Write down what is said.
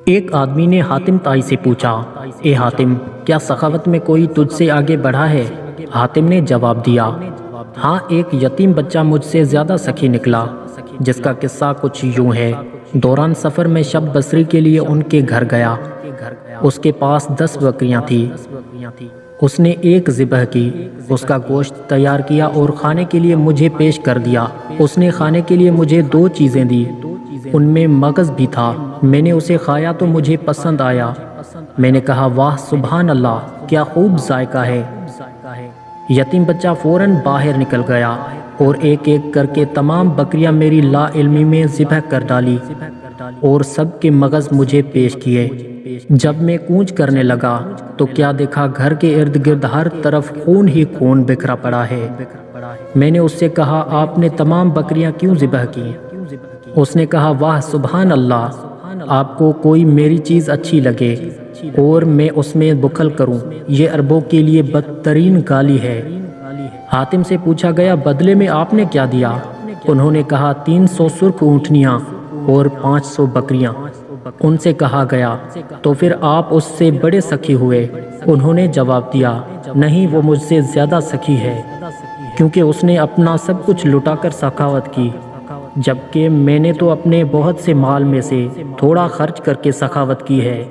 ایک آدمی نے حاتم تائی سے پوچھا، اے حاتم، کیا سخاوت میں کوئی تجھ سے آگے بڑھا ہے؟ حاتم نے جواب دیا، ہاں، ایک یتیم بچہ مجھ سے زیادہ سخی نکلا، جس کا قصہ کچھ یوں ہے۔ دوران سفر میں شب بصری کے لیے ان کے گھر گیا۔ اس کے پاس 10 بکریاں تھیں۔ اس نے ایک ذبح کی، اس کا گوشت تیار کیا اور کھانے کے لیے مجھے پیش کر دیا۔ اس نے کھانے کے لیے مجھے 2 چیزیں دی، ان میں مغز بھی تھا۔ میں نے اسے کھایا تو مجھے پسند آیا۔ میں نے کہا، واہ سبحان اللہ، کیا خوب ذائقہ ہے۔ یتیم بچہ فوراً باہر نکل گیا اور ایک ایک کر کے تمام بکریاں میری لا علمی میں ذبح کر ڈالی اور سب کے مغز مجھے پیش کیے۔ جب میں کوچ کرنے لگا تو کیا دیکھا، گھر کے ارد گرد ہر طرف خون ہی خون بکھرا پڑا ہے۔ میں نے اس سے کہا، آپ نے تمام بکریاں کیوں ذبح کی؟ اس نے کہا، واہ سبحان اللہ، آپ کو کوئی میری چیز اچھی لگے اور میں اس میں بخل کروں، یہ عربوں کے لیے بدترین گالی ہے۔ حاتم سے پوچھا گیا، بدلے میں آپ نے کیا دیا؟ انہوں نے کہا، 300 سرخ اونٹنیاں اور 500 بکریاں۔ ان سے کہا گیا، تو پھر آپ اس سے بڑے سخی ہوئے؟ انہوں نے جواب دیا، نہیں، وہ مجھ سے زیادہ سخی ہے، کیونکہ اس نے اپنا سب کچھ لٹا کر سخاوت کی، جبکہ میں نے تو اپنے بہت سے مال میں سے تھوڑا خرچ کر کے سخاوت کی ہے۔